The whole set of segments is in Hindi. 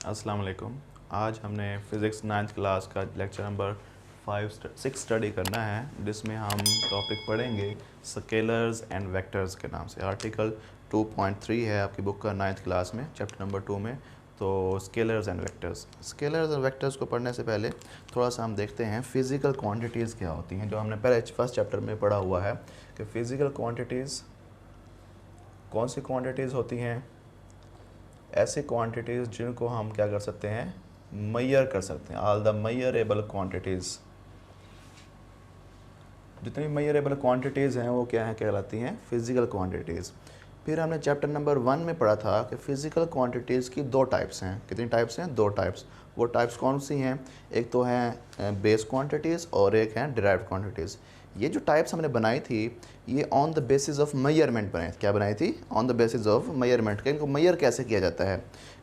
अस्सलाम वालेकुम। आज हमने फ़िज़िक्स 9th क्लास का लेक्चर नंबर 6 स्टडी करना है, जिसमें हम टॉपिक पढ़ेंगे स्केलर्स एंड वेक्टर्स के नाम से। आर्टिकल 2.3 है आपकी बुक का 9th क्लास में, चैप्टर नंबर 2 में। तो scalars and vectors, scalars and vectors को पढ़ने से पहले थोड़ा सा हम देखते हैं फ़िज़िकल क्वांटिटीज़ क्या होती हैं, जो हमने पहले फर्स्ट चैप्टर में पढ़ा हुआ है कि फ़िज़िकल क्वांटिटीज़ कौन सी क्वांटिटीज़ होती हैं। ऐसी क्वांटिटीज़ जिनको हम क्या कर सकते हैं, मैयर कर सकते हैं। ऑल द मैयरेबल क्वांटिटीज़, जितनी मैयरेबल क्वांटिटीज़ हैं वो क्या हैं, कहलाती हैं फ़िज़िकल क्वांटिटीज़। फिर हमने चैप्टर नंबर 1 में पढ़ा था कि फ़िज़िकल क्वांटिटीज़ की 2 टाइप्स हैं। कितनी टाइप्स हैं? 2 टाइप्स। वो टाइप्स कौन सी हैं? एक तो हैं बेस क्वांटिटीज़ और एक हैं डिराइव्ड क्वांटिटीज़। ये जो टाइप्स हमने बनाई थी, ये on the basis of measurement बनाई। क्या बनाई थी? On the basis of measurement. कि इनको मेजर कैसे किया जाता है,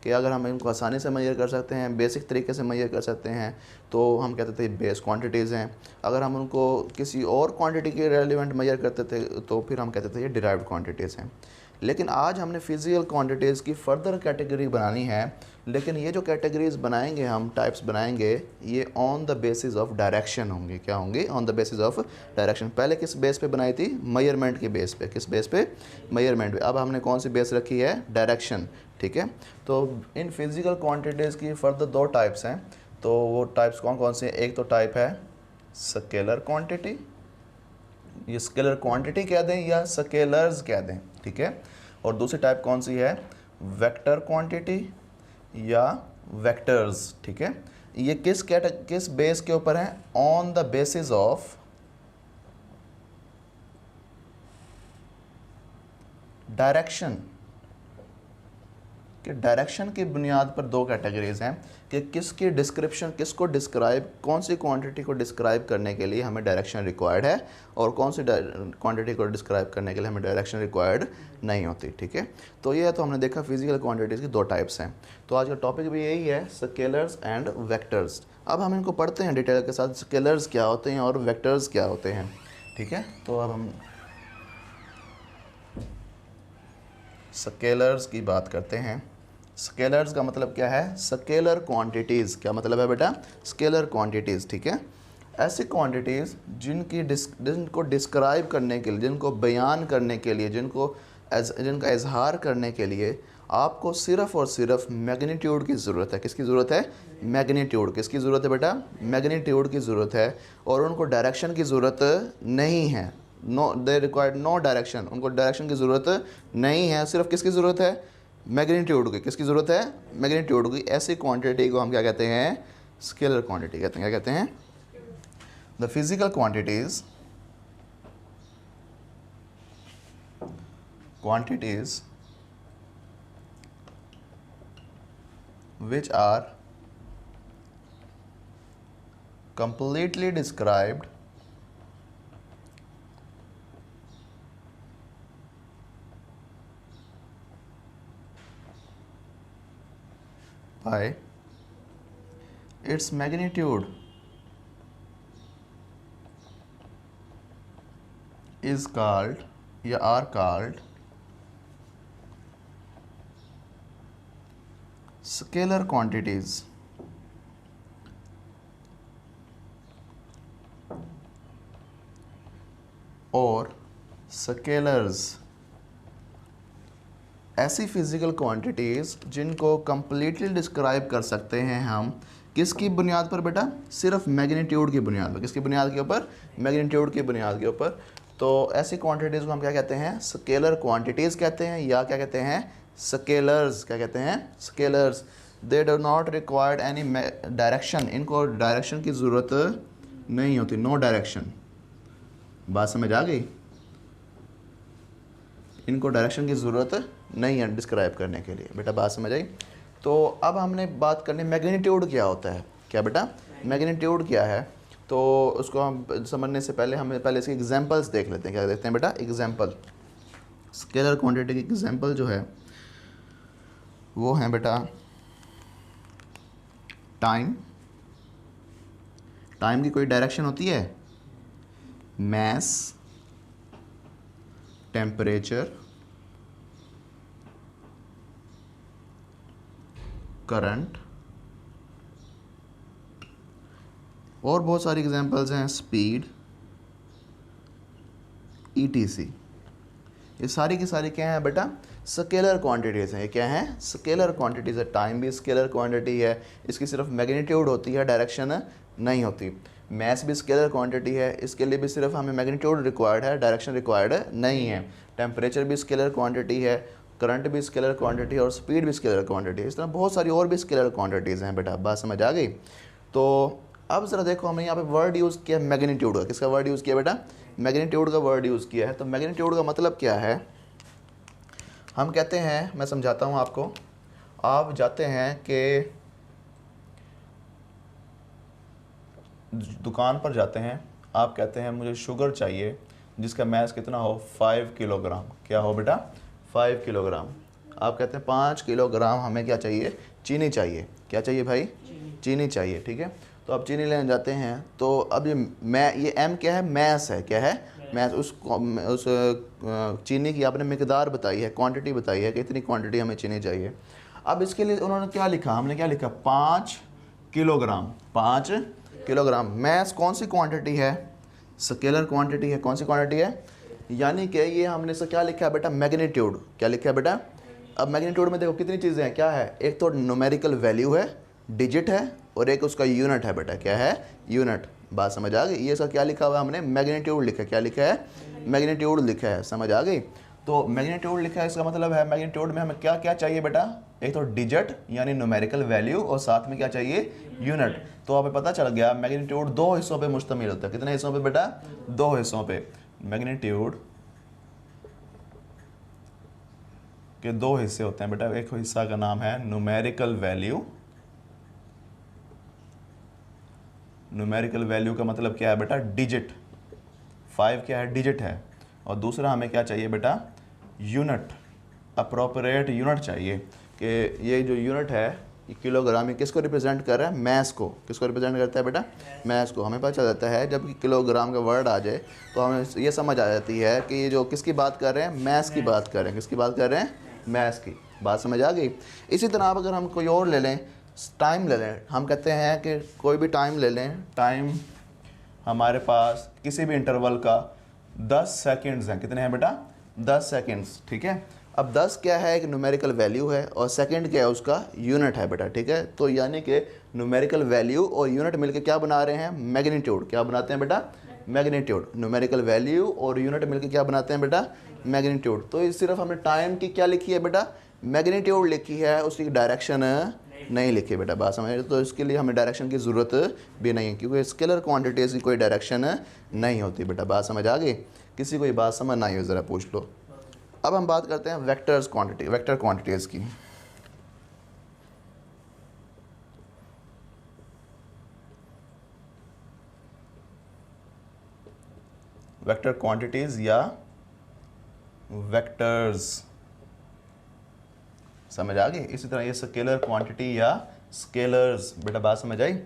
कि अगर हम इनको आसानी से मेजर कर सकते हैं, बेसिक तरीके से मेजर कर सकते हैं, तो हम कहते थे बेस क्वांटिटीज़ हैं। अगर हम उनको किसी और क्वांटिटी के रेलिवेंट मेजर करते थे तो फिर हम कहते थे ये डिराइव्ड क्वांटिटीज़ हैं। लेकिन आज हमने फिजिकल क्वांटिटीज़ की फ़र्दर कैटेगरी बनानी है। लेकिन ये जो कैटेगरीज़ बनाएंगे, हम टाइप्स बनाएंगे, ये on the basis of direction होंगे। क्या होंगे? On the basis of direction. पहले किस बेस पे बनाई थी? मेजरमेंट के बेस पे। किस बेस पे? मेजरमेंट पे। अब हमने कौन सी बेस रखी है? डायरेक्शन। ठीक है। तो इन फिजिकल क्वांटिटीज़ की फ़र्दर 2 टाइप्स हैं। तो वो टाइप्स कौन कौन से हैं? एक तो टाइप है स्केलर क्वांटिटी, ये स्केलर क्वांटिटी कह दें या स्केलर्स कह दें, ठीक है। और दूसरी टाइप कौन सी है? वेक्टर क्वांटिटी या वेक्टर्स, ठीक है। ये किस बेस के ऊपर है? On the basis of direction. कि डायरेक्शन की बुनियाद पर 2 कैटेगरीज हैं कि किसकी डिस्क्रिप्शन, किसको डिस्क्राइब, कौन सी क्वांटिटी को डिस्क्राइब करने के लिए हमें डायरेक्शन रिक्वायर्ड है और कौन सी क्वांटिटी को डिस्क्राइब करने के लिए हमें डायरेक्शन रिक्वायर्ड नहीं होती, ठीक है। तो ये तो हमने देखा फिजिकल क्वांटिटीज़ की 2 टाइप्स हैं। तो आज का टॉपिक भी यही है, स्केलर्स एंड वेक्टर्स। अब हम इनको पढ़ते हैं डिटेल के साथ, स्केलर्स क्या होते हैं और वेक्टर्स क्या होते हैं, ठीक है। तो अब हम स्केलर्स की बात करते हैं। स्केलर्स का मतलब क्या है? Scalar quantities. क्या मतलब है बेटा? स्केलर क्वांटिटीज़, ठीक है। ऐसी क्वांटिटीज़ जिनको डिस्क्राइब करने के लिए, जिनको बयान करने के लिए, जिनका इजहार करने के लिए आपको सिर्फ़ और सिर्फ मैग्नीट्यूड की ज़रूरत है। किसकी ज़रूरत है? मैग्नीट्यूड। किसकी ज़रूरत है बेटा? मैग्नीट्यूड की ज़रूरत है। और उनको डायरेक्शन की ज़रूरत नहीं है। No, they required no direction. उनको डायरेक्शन की ज़रूरत नहीं है। सिर्फ किसकी ज़रूरत है? मैग्नीट्यूड की। किसकी ज़रूरत है? मैग्नीट्यूड की। ऐसी क्वांटिटी को हम क्या कहते हैं? स्केलर क्वांटिटी कहते हैं। क्या कहते हैं? The physical quantities which are completely described by its magnitude is called या are called scalar quantities। और स्केलर्स ऐसी फिजिकल क्वांटिटीज़ जिनको कंप्लीटली डिस्क्राइब कर सकते हैं हम किसकी बुनियाद पर बेटा? सिर्फ मैग्नीट्यूड की बुनियाद पर। किसकी बुनियाद के ऊपर? मैग्नीट्यूड की बुनियाद के ऊपर। तो ऐसी क्वांटिटीज़ को हम क्या कहते हैं? स्केलर क्वांटिटीज़ कहते हैं, या क्या कहते हैं? स्केलर्स। क्या कहते हैं? Scalars. They do not required any direction. इनको डायरेक्शन की ज़रूरत नहीं होती। No direction. बात समझ आ गई? इनको डायरेक्शन की ज़रूरत नहीं है डिस्क्राइब करने के लिए। बेटा बात समझ आई? तो अब हमने बात करनी मैग्नीट्यूड क्या होता है। क्या बेटा? मैग्नीट्यूड क्या है? तो उसको हम समझने से पहले हमें पहले इसके एग्जांपल्स देख लेते हैं। क्या देखते हैं बेटा? एग्जांपल। स्केलर क्वांटिटी की एग्जांपल जो है वो है बेटा टाइम। टाइम की कोई डायरेक्शन होती है? मैस, टेम्परेचर, करंट और बहुत सारी एग्जांपल्स हैं, स्पीड, ETC, ये सारी की सारी क्या है बेटा, स्केलर क्वांटिटीज़ हैं। ये क्या है, स्केलर क्वांटिटीज़ है। टाइम भी स्केलर क्वांटिटी है, इसकी सिर्फ मैग्नीट्यूड होती है, डायरेक्शन नहीं होती। मैस भी स्केलर क्वांटिटी है, इसके लिए भी सिर्फ हमें मैग्नीट्यूड रिक्वायर्ड है, डायरेक्शन रिक्वायर्ड नहीं है। टेम्परेचर भी स्केलर क्वांटिटी है, करंट भी स्केलर क्वांटिटी है और स्पीड भी स्केलर क्वांटिटी है। इस तरह बहुत सारी और भी स्केलर क्वांटिटीज़ हैं बेटा, बात समझ आ गई। तो अब ज़रा देखो, हमने यहाँ पे वर्ड यूज़ किया मैग्नीट्यूड का। किसका वर्ड यूज़ किया बेटा, मैग्नीट्यूड का वर्ड यूज़ किया है। तो मैग्नीट्यूड का मतलब क्या है, हम कहते हैं, मैं समझाता हूँ आपको। आप जाते हैं कि दुकान पर जाते हैं, आप कहते हैं मुझे शुगर चाहिए जिसका मैस कितना हो, 5 किलोग्राम। क्या हो बेटा, 5 किलोग्राम। आप कहते हैं 5 किलोग्राम हमें क्या चाहिए, चीनी चाहिए। क्या चाहिए भाई, चीनी चाहिए, ठीक है। तो आप चीनी लेने जाते हैं, तो अब ये एम क्या है, मैस है। क्या है, मैस। उस चीनी की आपने मिकदार बताई है, क्वांटिटी बताई है कि इतनी क्वांटिटी हमें चीनी चाहिए। अब इसके लिए उन्होंने क्या लिखा, हमने क्या लिखा, 5 किलोग्राम। 5 किलोग्राम। मैस कौन सी क्वांटिटी है, स्केलर क्वांटिटी है। कौन सी क्वांटिटी है, यानी कि ये हमने से क्या लिखा है बेटा, मैग्नीट्यूड। क्या लिखा है बेटा, अब मैग्नीट्यूड में देखो कितनी चीज़ें हैं, क्या है, एक तो न्यूमेरिकल वैल्यू है, डिजिट है, और एक उसका यूनिट है बेटा। क्या है, यूनिट। बात समझ आ गई। ये सब क्या लिखा हुआ है हमने, मैग्नीट्यूड लिखा है। क्या लिखा है, मैग्नीट्यूड लिखा है, समझ आ गई। तो मैग्नीट्यूड लिखा है, इसका मतलब है मैग्नीट्यूड में हमें क्या क्या चाहिए बेटा, एक तो डिजिट यानी न्यूमेरिकल वैल्यू, और साथ में क्या चाहिए, यूनिट। तो हमें पता चल गया मैग्नीट्यूड 2 हिस्सों पे मुश्तमिल होता है। कितने हिस्सों पे बेटा, 2 हिस्सों पे। मैग्नीट्यूड के 2 हिस्से होते हैं बेटा। एक हिस्सा का नाम है न्यूमेरिकल वैल्यू। न्यूमेरिकल वैल्यू का मतलब क्या है बेटा, डिजिट। 5 क्या है, डिजिट है। और दूसरा हमें क्या चाहिए बेटा, यूनिट। अप्रोप्रिएट यूनिट चाहिए कि ये जो यूनिट है, ये किलोग्राम, ये किसको रिप्रेजेंट कर रहा है, मैस को। किसको रिप्रेजेंट करता है बेटा, मैस को। हमें पता चल जाता है जब किलोग्राम का वर्ड आ जाए तो हमें ये समझ आ जाती है कि ये जो किसकी बात कर रहे हैं, मैस की बात कर रहे हैं। किसकी बात कर रहे हैं, मैस की। बात समझ आ गई। इसी तरह आप अगर हम कोई और ले लें, टाइम ले लें, हम कहते हैं कि कोई भी टाइम ले लें, टाइम हमारे पास किसी भी इंटरवल का 10 सेकंड्स हैं। कितने हैं बेटा, 10 सेकंड्स, ठीक है। अब 10 क्या है, एक न्यूमेरिकल वैल्यू है, और सेकंड क्या है, उसका यूनिट है बेटा, ठीक है। तो यानी कि न्यूमेरिकल वैल्यू और यूनिट मिलकर क्या बना रहे हैं, मैग्नीट्यूड। क्या बनाते हैं बेटा, मैग्नीट्यूड। न्यूमेरिकल वैल्यू और यूनिट मिलकर क्या बनाते हैं बेटा, मैग्नीट्यूड। तो ये सिर्फ हमने टाइम की क्या लिखी है बेटा, मैग्नीट्यूड लिखी है, उसकी डायरेक्शन नहीं लिखी बेटा। बात समझ। तो इसके लिए हमें डायरेक्शन की ज़रूरत भी नहीं है, क्योंकि स्केलर क्वांटिटीज़ की कोई डायरेक्शन नहीं होती बेटा। बात समझ आ गई। किसी को ये बात समझ ना आई हो ज़रा पूछ लो। अब हम बात करते हैं वेक्टर्स क्वांटिटी, वेक्टर क्वांटिटीज़ की। वेक्टर क्वांटिटीज़ या वेक्टर्स, समझ आ गई। इसी तरह ये स्केलर क्वांटिटी या स्केलर्स बेटा। बात समझ आई।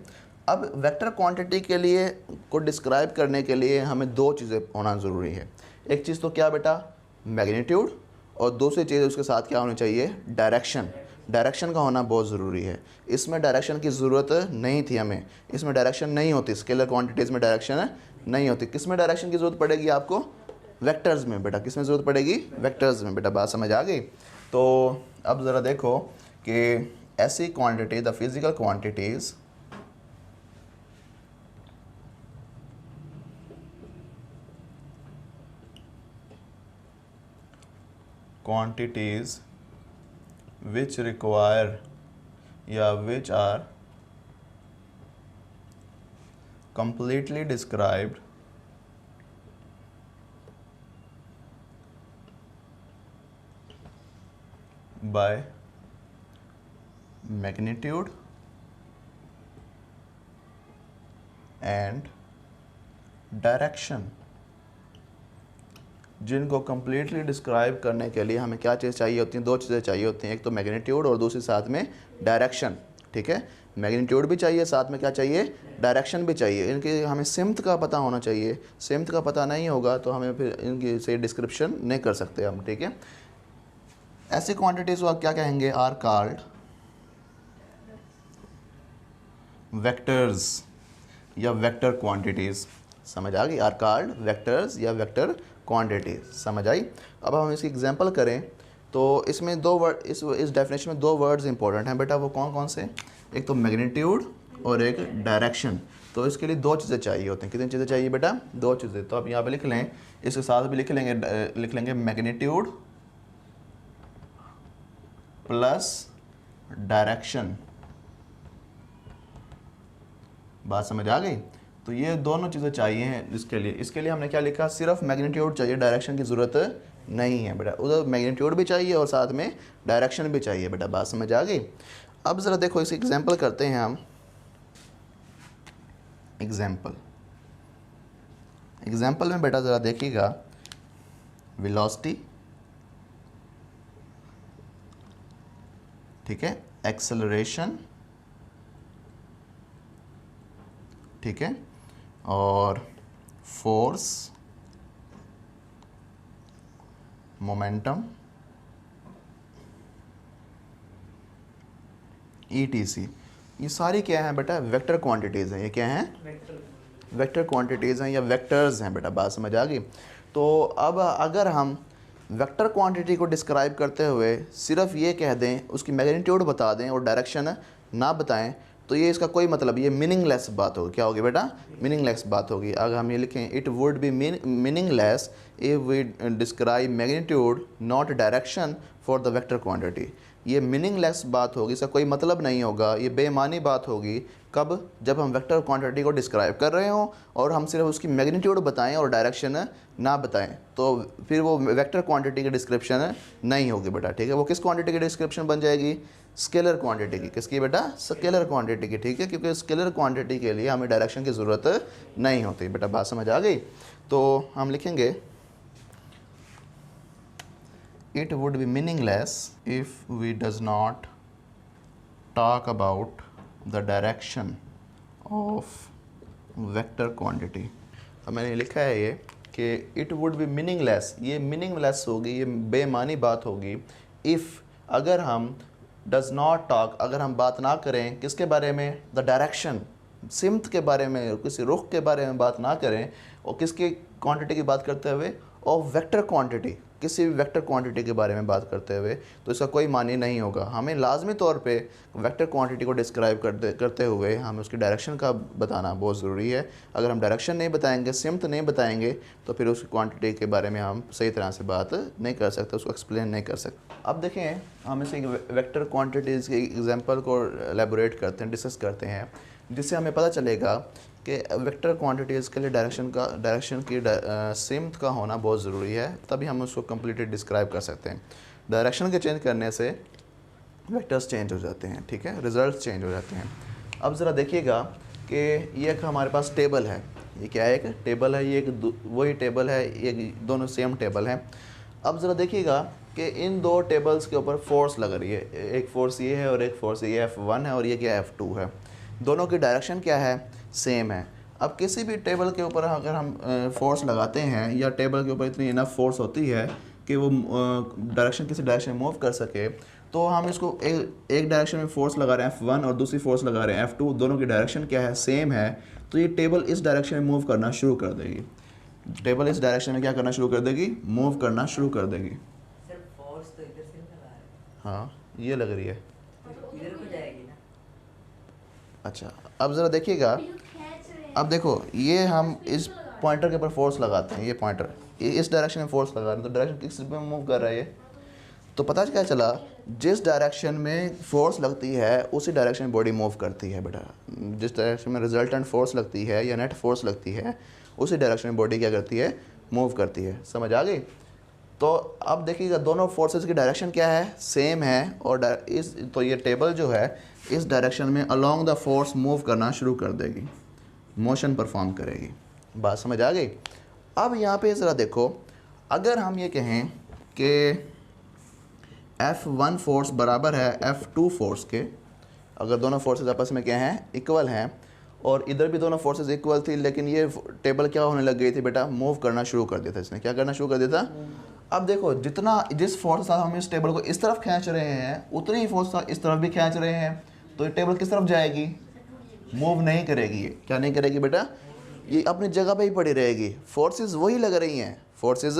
अब वेक्टर क्वांटिटी के लिए को डिस्क्राइब करने के लिए हमें 2 चीज़ें होना ज़रूरी है। एक चीज़ तो क्या बेटा, मैग्नीट्यूड, और दूसरी चीज़ उसके साथ क्या होनी चाहिए, डायरेक्शन। डायरेक्शन का होना बहुत ज़रूरी है। इसमें डायरेक्शन की ज़रूरत नहीं थी हमें, इसमें डायरेक्शन नहीं होती, स्केलर क्वांटिटीज़ में डायरेक्शन नहीं होती। किस में डायरेक्शन की ज़रूरत पड़ेगी आपको, वेक्टर्स में बेटा। किस में ज़रूरत पड़ेगी, वेक्टर्स में बेटा। बात समझ आ गई। तो अब ज़रा देखो कि ऐसी quantity, the physical quantities which require या which are completely described by magnitude and direction। जिनको कम्प्लीटली डिस्क्राइब करने के लिए हमें क्या चीज़ चाहिए होती हैं, 2 चीज़ें चाहिए होती हैं। एक तो मैग्नीट्यूड और दूसरी साथ में डायरेक्शन, ठीक है। मैग्नीट्यूड भी चाहिए, साथ में क्या चाहिए, डायरेक्शन भी चाहिए। इनके हमें सिम्त का पता होना चाहिए। सिम्त का पता नहीं होगा तो हमें फिर इनकी से डिस्क्रिप्शन नहीं कर सकते हम, ठीक है। ऐसी क्वांटिटीज़ को आप क्या कहेंगे, आर कॉल्ड वेक्टर्स। या वेक्टर क्वांटिटीज़, समझ आ गई, आर कॉल्ड वेक्टर्स या वेक्टर क्वांटिटीज, समझ आई। अब हम इसकी एग्जांपल करें तो इसमें दो वर्ड, इस डेफिनेशन में दो वर्ड्स इंपॉर्टेंट हैं बेटा, वो कौन कौन से, एक तो मैग्नीट्यूड और एक डायरेक्शन। तो इसके लिए दो चीज़ें चाहिए होती हैं, कितनी चीज़ें चाहिए बेटा, दो चीज़ें। तो आप यहाँ पे लिख लें, इसके साथ भी लिख लेंगे मैग्नीट्यूड प्लस डायरेक्शन, बात समझ आ गई। तो ये दोनों चीज़ें चाहिए हैं इसके लिए हमने क्या लिखा, सिर्फ मैग्नीट्यूड चाहिए, डायरेक्शन की ज़रूरत नहीं है बेटा, उधर मैग्नीट्यूड भी चाहिए और साथ में डायरेक्शन भी चाहिए बेटा, बात समझ आ गई। अब ज़रा देखो इसे एग्जांपल करते हैं हम। एग्जांपल में बेटा ज़रा देखिएगा, वेलोसिटी, ठीक है, एक्सेलरेशन, ठीक है, और फोर्स, मोमेंटम, ETC, ये सारी क्या है बेटा, वेक्टर क्वांटिटीज़ हैं। ये क्या हैं, वेक्टर क्वांटिटीज़ हैं या वेक्टर्स हैं बेटा, बात समझ आ गई। तो अब अगर हम वेक्टर क्वांटिटी को डिस्क्राइब करते हुए सिर्फ ये कह दें, उसकी मैग्नीट्यूड बता दें और डायरेक्शन ना बताएं, तो ये इसका कोई मतलब, ये मीनिंगलेस बात होगी। क्या होगी बेटा, मीनिंगलेस बात होगी। अगर हम ये लिखें, it would be meaningless if we describe magnitude not direction for the vector quantity, ये मीनिंगलेस बात होगी, इसका कोई मतलब नहीं होगा, ये बेमानी बात होगी। कब, जब हम वेक्टर क्वांटिटी को डिस्क्राइब कर रहे हों और हम सिर्फ उसकी मैग्नीट्यूड बताएं और डायरेक्शन ना बताएं, तो फिर वो वेक्टर क्वांटिटी की डिस्क्रिप्शन नहीं होगी बेटा, ठीक है। वो किस क्वांटिटी की डिस्क्रिप्शन बन जाएगी, स्केलर क्वांटिटी की। किसकी बेटा, स्केलर क्वांटिटी की, ठीक है, क्योंकि स्केलर क्वांटिटी के लिए हमें डायरेक्शन की ज़रूरत नहीं होती बेटा, बात समझ आ गई। तो हम लिखेंगे, it would be meaningless if we does not talk about the direction of vector quantity। अब मैंने लिखा है ये कि it would be meaningless, ये meaningless होगी, ये बेमानी बात होगी, if अगर हम does not talk, अगर हम बात ना करें किसके बारे में, the direction, सिमत के बारे में, किसी रुख के बारे में बात ना करें, और किसकी क्वांटिटी की बात करते हुए, और वेक्टर क्वांटिटी, किसी भी वेक्टर क्वांटिटी के बारे में बात करते हुए, तो इसका कोई मानी नहीं होगा। हमें लाजमी तौर पे वेक्टर क्वांटिटी को डिस्क्राइब करते हुए हमें उसकी डायरेक्शन का बताना बहुत ज़रूरी है। अगर हम डायरेक्शन नहीं बताएंगे, सिमत नहीं बताएंगे, तो फिर उस क्वांटिटी के बारे में हम सही तरह से बात नहीं कर सकते, उसको एक्सप्लेन नहीं कर सकते। अब देखें, हम इसे वेक्टर क्वांटिटीज़ के एग्जाम्पल को एलेबोरेट करते हैं, डिस्कस करते हैं, जिससे हमें पता चलेगा कि वेक्टर क्वांटिटीज़ के लिए डायरेक्शन की सिमत का होना बहुत ज़रूरी है, तभी हम उसको कम्प्लीटली डिस्क्राइब कर सकते हैं। डायरेक्शन के चेंज करने से वेक्टर्स चेंज हो जाते हैं, ठीक है, रिजल्ट चेंज हो जाते हैं। अब ज़रा देखिएगा कि ये एक हमारे पास टेबल है, ये क्या है, एक टेबल है, ये एक वही टेबल है, ये दोनों सेम टेबल हैं। अब ज़रा देखिएगा कि इन दो टेबल्स के ऊपर फोर्स लग रही है, एक फोर्स ये है और एक फोर्स ये F1 है और ये क्या F2 है, दोनों की डायरेक्शन क्या है, सेम है। अब किसी भी टेबल के ऊपर अगर हम फोर्स लगाते हैं, या टेबल के ऊपर इतनी इनफ फोर्स होती है कि वो डायरेक्शन किसी डायरेक्शन में मूव कर सके, तो हम इसको एक डायरेक्शन में फोर्स लगा रहे हैं F1 और दूसरी फोर्स लगा रहे हैं F2, दोनों की डायरेक्शन क्या है, सेम है, तो ये टेबल इस डायरेक्शन में मूव करना शुरू कर देगी। टेबल इस डायरेक्शन में क्या करना शुरू कर देगी, मूव करना शुरू कर देगी। सर फोर्स तो इधर से लगा रहा है, हाँ ये लग रही है, इधर को जाएगी ना। अच्छा अब ज़रा देखिएगा, अब देखो ये हम इस पॉइंटर के ऊपर फोर्स लगाते हैं, ये पॉइंटर इस डायरेक्शन में फोर्स लगा रहे हैं, तो डायरेक्शन किस में मूव कर रहा है ये, तो पता क्या चला, जिस डायरेक्शन में फोर्स लगती है उसी डायरेक्शन में बॉडी मूव करती है बेटा। जिस डायरेक्शन में रिजल्टेंट फोर्स लगती है या नेट फोर्स लगती है, उसी डायरेक्शन में बॉडी क्या करती है, मूव करती है, समझ आ गई। तो अब देखिएगा दोनों फोर्सेस की डायरेक्शन क्या है, सेम है, और तो ये टेबल जो है इस डायरेक्शन में अलोंग द फोर्स मूव करना शुरू कर देगी, मोशन परफॉर्म करेगी, बात समझ आ गई। अब यहाँ पे ज़रा देखो, अगर हम ये कहें कि F1 फोर्स बराबर है F2 फोर्स के, अगर दोनों फोर्सेस आपस में क्या हैं, इक्वल हैं, और इधर भी दोनों फोर्सेस इक्वल थी, लेकिन ये टेबल क्या होने लग गई थी बेटा, मूव करना शुरू कर दिया था इसने, क्या करना शुरू कर दिया था। अब देखो जिस फोर्स के साथ हम इस टेबल को इस तरफ खींच रहे हैं, उतनी ही फोर्स इस तरफ भी खींच रहे हैं, तो ये टेबल किस तरफ जाएगी, मूव नहीं करेगी। ये क्या नहीं करेगी बेटा, ये अपनी जगह पे ही पड़ी रहेगी। फोर्सेस वही लग रही हैं, फोर्सेस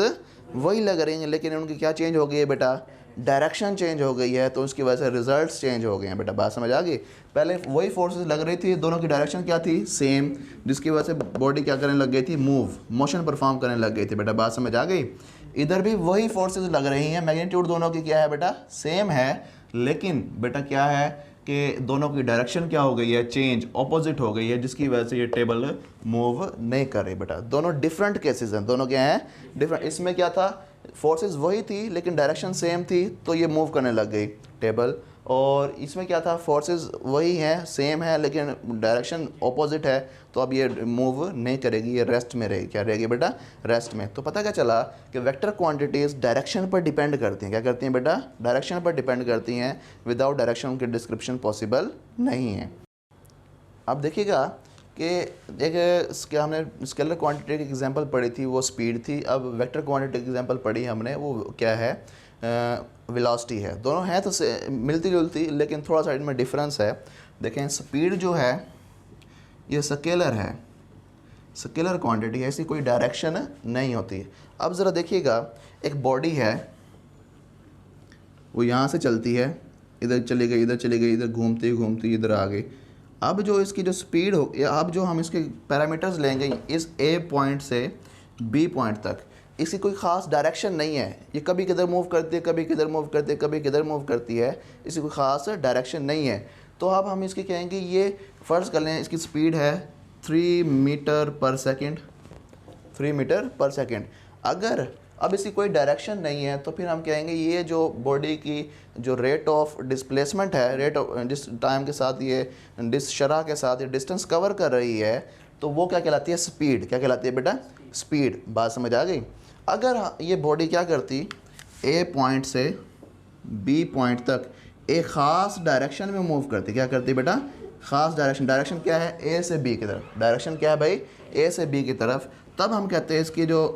वही लग रही हैं, लेकिन उनकी क्या चेंज हो गई है बेटा, डायरेक्शन चेंज हो गई है, तो उसकी वजह से रिजल्ट्स चेंज हो गए हैं बेटा। बात समझ आ गई। पहले वही फोर्सेस लग रही थी, दोनों की डायरेक्शन क्या थी, सेम, जिसकी वजह से बॉडी क्या करने लग गई थी, मूव, मोशन परफॉर्म करने लग गई थी बेटा। बात समझ आ गई। इधर भी वही फोर्सेस लग रही हैं, मैग्नीट्यूड दोनों की क्या है बेटा, सेम है, लेकिन बेटा क्या है कि दोनों की डायरेक्शन क्या हो गई है, चेंज, ऑपोजिट हो गई है, जिसकी वजह से ये टेबल मूव नहीं कर रही बेटा। दोनों डिफरेंट केसेस हैं, दोनों क्या हैं, डिफरेंट। इसमें क्या था, फोर्सेस वही थी लेकिन डायरेक्शन सेम थी, तो ये मूव करने लग गई टेबल। और इसमें क्या था, फोर्सेस वही हैं, सेम है, लेकिन डायरेक्शन ऑपोजिट है, तो अब ये मूव नहीं करेगी, ये रेस्ट में रहेगी। क्या रहेगी बेटा, रेस्ट में। तो पता क्या चला कि वेक्टर क्वांटिटीज़ डायरेक्शन पर डिपेंड करती हैं। क्या करती हैं बेटा, डायरेक्शन पर डिपेंड करती हैं। विदाउट डायरेक्शन उनकी डिस्क्रिप्शन पॉसिबल नहीं है। अब देखिएगा कि एक क्या हमने स्केलर क्वांटिटी की एग्जांपल पढ़ी थी, वो स्पीड थी। अब वेक्टर क्वांटिटी की एग्जांपल पढ़ी हमने, वो क्या है, वेलोसिटी है। दोनों हैं तो मिलती जुलती, लेकिन थोड़ा सा इनमें डिफरेंस है। देखें, स्पीड जो है ये स्केलर है, स्केलर क्वांटिटी है, ऐसी कोई डायरेक्शन नहीं होती। अब ज़रा देखिएगा, एक बॉडी है, वो यहाँ से चलती है, इधर चली गई, इधर चली गई, इधर घूमती घूमती इधर आ गई। अब जो इसकी जो स्पीड हो, या अब जो हम इसके पैरामीटर्स लेंगे, इस ए पॉइंट से बी पॉइंट तक, इसकी कोई ख़ास डायरेक्शन नहीं है। ये कभी किधर मूव करती है, कभी किधर मूव करती है, कभी किधर मूव करती है, इसकी कोई ख़ास डायरेक्शन नहीं है। तो अब हम इसकी कहेंगे, ये फ़र्ज़ कर लें इसकी स्पीड है 3 मीटर पर सेकेंड, 3 मीटर पर सेकेंड। अगर अब इसकी कोई डायरेक्शन नहीं है, तो फिर हम कहेंगे ये जो बॉडी की जो रेट ऑफ डिस्प्लेसमेंट है, रेट ऑफ जिस टाइम के साथ ये जिस शरह के साथ ये डिस्टेंस कवर कर रही है, तो वो क्या कहलाती है, स्पीड। क्या कहलाती है बेटा, स्पीड। बात समझ आ गई। अगर ये बॉडी क्या करती, ए पॉइंट से बी पॉइंट तक एक ख़ास डायरेक्शन में मूव करती, क्या करती बेटा, ख़ास डायरेक्शन। डायरेक्शन क्या है, ए से बी की तरफ। डायरेक्शन क्या है भाई, ए से बी की तरफ। तब हम कहते हैं इसकी जो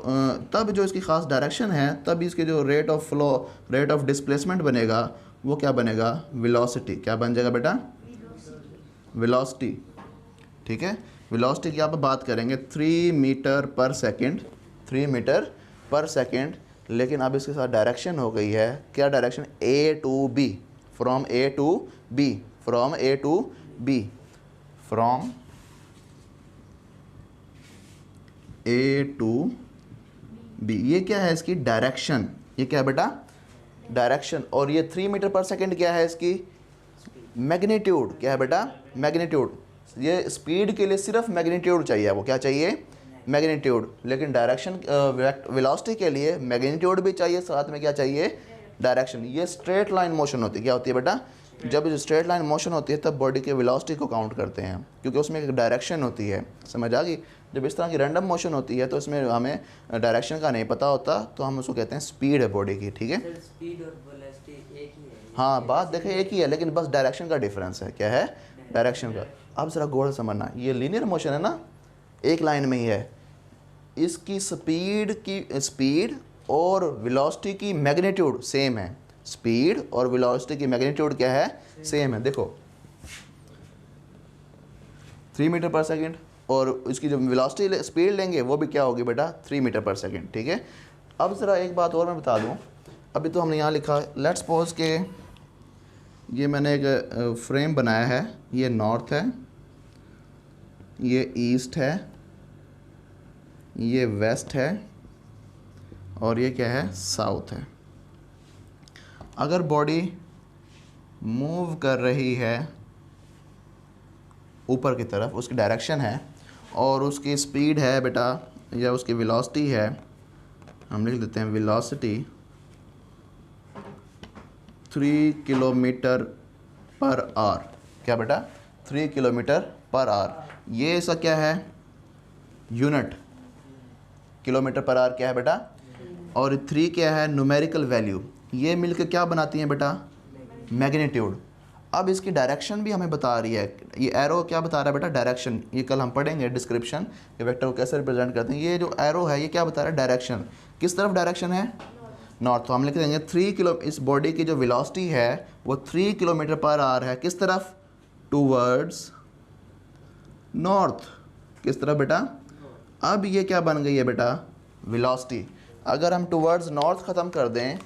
तब जो इसकी ख़ास डायरेक्शन है, तब इसके जो rate of flow, rate of displacement बनेगा, वो क्या बनेगा, वेलोसिटी। क्या बन जाएगा बेटा, वेलोसिटी। ठीक है, वेलोसिटी की आप बात करेंगे 3 मीटर पर सेकेंड, 3 मीटर पर सेकेंड। लेकिन अब इसके साथ डायरेक्शन हो गई है, क्या direction, A to B, from A to B, from A to B, from A to B. ये क्या है इसकी डायरेक्शन, ये क्या है बेटा, डायरेक्शन। और ये 3 मीटर पर सेकेंड क्या है इसकी, मैग्नीट्यूड। क्या है बेटा, मैग्नीट्यूड। ये स्पीड के लिए सिर्फ मैग्नीट्यूड चाहिए, वो क्या चाहिए, मैग्नीट्यूड। लेकिन डायरेक्शन वेलोसिटी के लिए मैग्नीट्यूड भी चाहिए, साथ में क्या चाहिए, डायरेक्शन। ये स्ट्रेट लाइन मोशन होती है। क्या होती है बेटा, जब स्ट्रेट लाइन मोशन होती है तब बॉडी के वेलोसिटी को काउंट करते हैं, क्योंकि उसमें एक डायरेक्शन होती है। समझ आ गई। जब इस तरह की रैंडम मोशन होती है तो इसमें हमें डायरेक्शन का नहीं पता होता, तो हम उसको कहते हैं स्पीड है बॉडी की। ठीक है, स्पीड और वेलोसिटी एक ही है। हाँ, बात देखें एक ही है, लेकिन बस डायरेक्शन का डिफरेंस है। क्या है, डायरेक्शन का। अब ज़रा गौर से समझना, ये लीनियर मोशन है ना, एक लाइन में ही है। इसकी स्पीड और वेलोसिटी की मैग्नीट्यूड सेम है। स्पीड और वेलोसिटी की मैग्नीट्यूड क्या है, सेम है। देखो 3 मीटर पर सेकेंड, और इसकी जो वेलोसिटी स्पीड लेंगे वो भी क्या होगी बेटा, 3 मीटर पर सेकेंड। ठीक है। अब ज़रा एक बात और मैं बता दूं, अभी तो हमने यहाँ लिखा, लेट्स सपोज के ये मैंने एक फ्रेम बनाया है, ये नॉर्थ है, ये ईस्ट है, ये वेस्ट है, और ये क्या है, साउथ है। अगर बॉडी मूव कर रही है ऊपर की तरफ, उसकी डायरेक्शन है, और उसकी स्पीड है बेटा, या उसकी वेलोसिटी है, हम लिख देते हैं वेलोसिटी 3 किलोमीटर पर आवर। क्या बेटा, 3 किलोमीटर पर आवर। ये इसका क्या है, यूनिट, किलोमीटर पर आवर क्या है बेटा, और 3 क्या है, न्यूमेरिकल वैल्यू। ये मिलकर क्या बनाती हैं बेटा, मैग्नीट्यूड। अब इसकी डायरेक्शन भी हमें बता रही है, ये एरो क्या बता रहा है बेटा, डायरेक्शन। ये कल हम पढ़ेंगे डिस्क्रिप्शन कि वेक्टर को कैसे रिप्रेजेंट करते हैं। ये जो एरो है ये क्या बता रहा है, डायरेक्शन। किस तरफ डायरेक्शन है, नॉर्थ। तो हम लिख देंगे 3 किलो, इस बॉडी की जो वेलोसिटी है वो 3 किलोमीटर पर आवर है, किस तरफ, टूवर्ड्स नॉर्थ, किस तरफ बेटा? अब ये क्या बन गई है बेटा? वेलोसिटी। अगर हम टुवर्ड्स नॉर्थ ख़त्म कर दें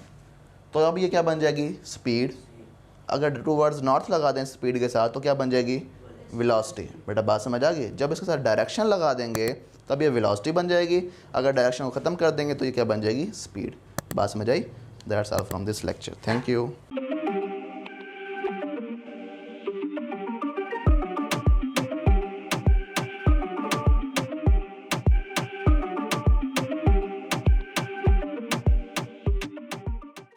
तो अब ये क्या बन जाएगी? स्पीड। अगर टुवर्ड्स नॉर्थ लगा दें स्पीड के साथ तो क्या बन जाएगी? वेलोसिटी। बेटा बात समझ आ गई? जब इसके साथ डायरेक्शन लगा देंगे तब ये वेलोसिटी बन जाएगी, अगर डायरेक्शन को ख़त्म कर देंगे तो ये क्या बन जाएगी? स्पीड। बात समझ आई? That's all from this lecture. Thank you.